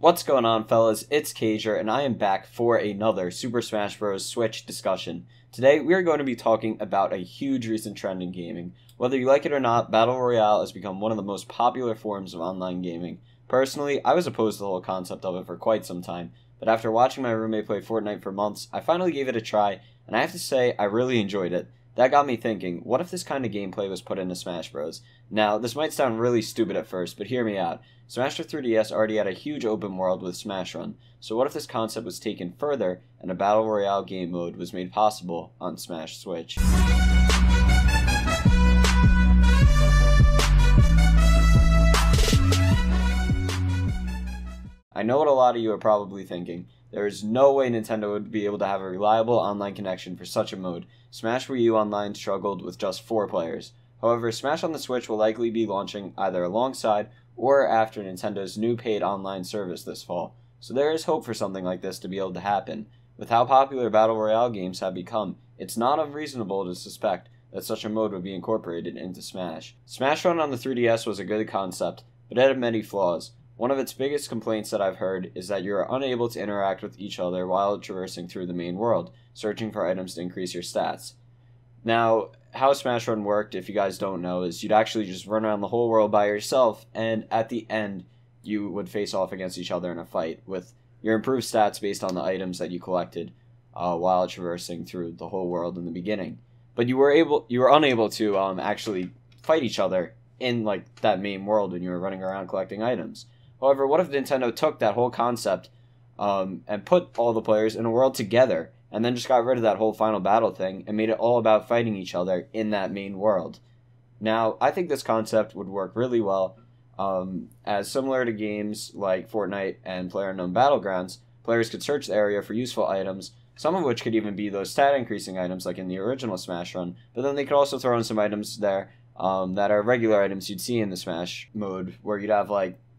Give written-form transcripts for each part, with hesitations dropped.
What's going on, fellas? It's Kajer, and I am back for another Super Smash Bros. Switch discussion. Today, we are going to be talking about a huge recent trend in gaming. Whether you like it or not, Battle Royale has become one of the most popular forms of online gaming. Personally, I was opposed to the whole concept of it for quite some time, but after watching my roommate play Fortnite for months, I finally gave it a try, and I have to say, I really enjoyed it. That got me thinking, what if this kind of gameplay was put into Smash Bros? Now, this might sound really stupid at first, but hear me out. Smash for 3DS already had a huge open world with Smash Run, so what if this concept was taken further and a Battle Royale game mode was made possible on Smash Switch? I know what a lot of you are probably thinking. There is no way Nintendo would be able to have a reliable online connection for such a mode. Smash Wii U Online struggled with just 4 players. However, Smash on the Switch will likely be launching either alongside or after Nintendo's new paid online service this fall, so there is hope for something like this to be able to happen. With how popular Battle Royale games have become, it's not unreasonable to suspect that such a mode would be incorporated into Smash. Smash Run on the 3DS was a good concept, but it had many flaws. One of its biggest complaints that I've heard is that you are unable to interact with each other while traversing through the main world, searching for items to increase your stats. Now, how Smash Run worked, if you guys don't know, is you'd actually just run around the whole world by yourself, and at the end, you would face off against each other in a fight, with your improved stats based on the items that you collected while traversing through the whole world in the beginning. But you were unable to actually fight each other in that main world when you were running around collecting items. However, what if Nintendo took that whole concept and put all the players in a world together, and then just got rid of that whole final battle thing and made it all about fighting each other in that main world? Now, I think this concept would work really well, as similar to games like Fortnite and PlayerUnknown's Battlegrounds, players could search the area for useful items, some of which could even be those stat-increasing items like in the original Smash Run, but then they could also throw in some items there that are regular items you'd see in the Smash mode, where you'd have,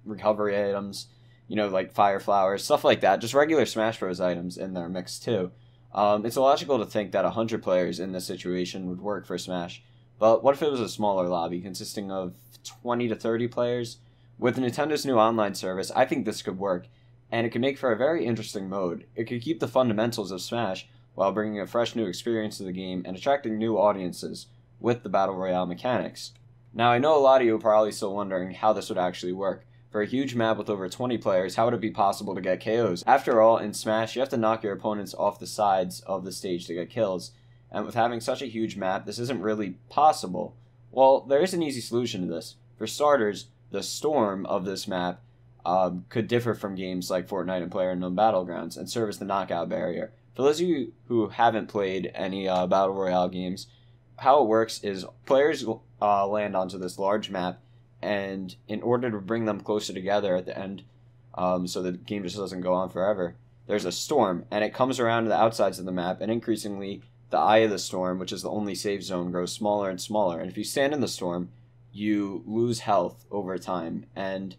recovery items, like fire flowers, stuff like that, just regular Smash Bros. Items in there mixed too. It's illogical to think that 100 players in this situation would work for Smash, but what if it was a smaller lobby consisting of 20 to 30 players? With Nintendo's new online service, I think this could work, and it could make for a very interesting mode. It could keep the fundamentals of Smash while bringing a fresh new experience to the game and attracting new audiences with the Battle Royale mechanics. Now, I know a lot of you are probably still wondering how this would actually work. For a huge map with over 20 players, how would it be possible to get KOs? After all, in Smash, you have to knock your opponents off the sides of the stage to get kills, and with having such a huge map, this isn't really possible. Well, there is an easy solution to this. For starters, the storm of this map could differ from games like Fortnite and PlayerUnknown's Battlegrounds and serve as the knockout barrier. For those of you who haven't played any Battle Royale games, how it works is players land onto this large map, and in order to bring them closer together at the end, so the game just doesn't go on forever, there's a storm, and it comes around to the outsides of the map, and increasingly, the eye of the storm, which is the only safe zone, grows smaller and smaller, and if you stand in the storm, you lose health over time. And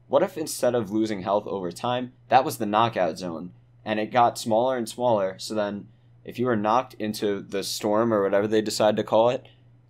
what if instead of losing health over time, that was the knockout zone, and it got smaller and smaller, so then if you were knocked into the storm, or whatever they decide to call it,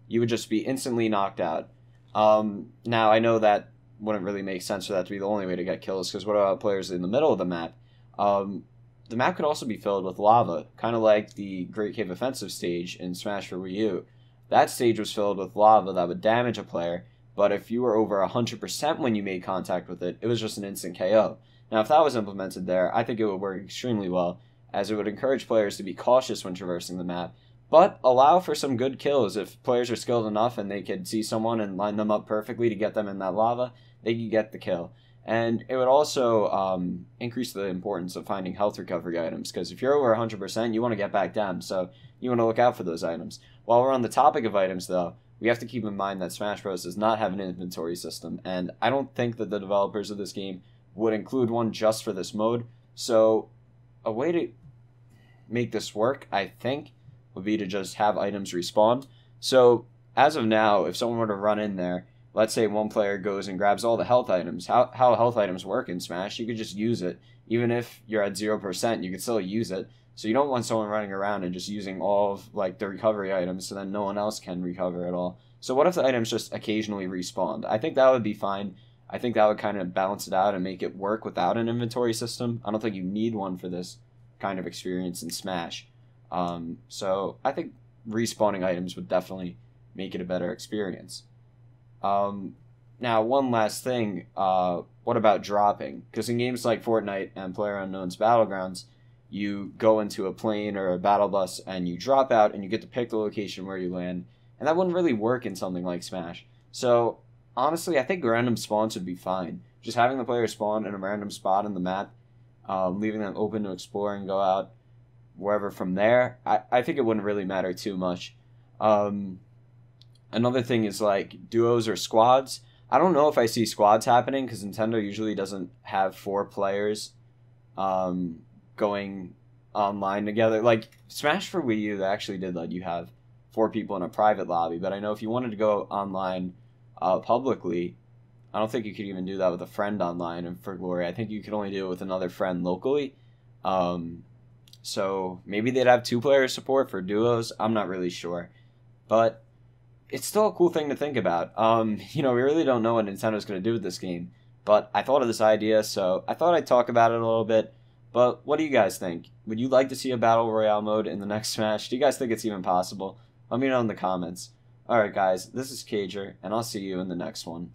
you would just be instantly knocked out. Now, I know that wouldn't really make sense for that to be the only way to get kills, because what about players in the middle of the map? The map could also be filled with lava, kind of like the Great Cave Offensive stage in Smash for Wii U. That stage was filled with lava that would damage a player, but if you were over 100% when you made contact with it, it was just an instant KO. Now, if that was implemented there, I think it would work extremely well, as it would encourage players to be cautious when traversing the map, but allow for some good kills. If players are skilled enough and they could see someone and line them up perfectly to get them in that lava, they could get the kill. And it would also increase the importance of finding health recovery items, because if you're over 100%, you want to get back down, so you want to look out for those items. While we're on the topic of items, though, we have to keep in mind that Smash Bros. Does not have an inventory system, and I don't think that the developers of this game would include one just for this mode, so a way to make this work, I think, would be to just have items respawn. So, as of now, if someone were to run in there, let's say one player goes and grabs all the health items. How health items work in Smash, you could just use it. Even if you're at 0%, you could still use it. So you don't want someone running around and just using all of the recovery items, so then no one else can recover at all. So what if the items just occasionally respawned? I think that would be fine. I think that would kind of balance it out and make it work without an inventory system. I don't think you need one for this kind of experience in Smash. So I think respawning items would definitely make it a better experience. Now, one last thing. What about dropping? Because in games like Fortnite and PlayerUnknown's Battlegrounds, you go into a plane or a battle bus and you drop out and you get to pick the location where you land. And that wouldn't really work in something like Smash. So, honestly, I think random spawns would be fine. Just having the player spawn in a random spot in the map, leaving them open to explore and go out wherever from there, I think it wouldn't really matter too much. Another thing is like duos or squads. I don't know if I see squads happening because Nintendo usually doesn't have 4 players going online together. Like Smash for Wii U, they actually did let you have 4 people in a private lobby, but I know if you wanted to go online publicly, I don't think you could even do that with a friend online. And for Glory, I think you could only do it with another friend locally. So maybe they'd have 2-player support for duos. I'm not really sure, but it's still a cool thing to think about. We really don't know what Nintendo's going to do with this game, but I thought of this idea, so I thought I'd talk about it a little bit. But what do you guys think? Would you like to see a Battle Royale mode in the next Smash? Do you guys think it's even possible? Let me know in the comments. Alright guys, this is Cager, and I'll see you in the next one.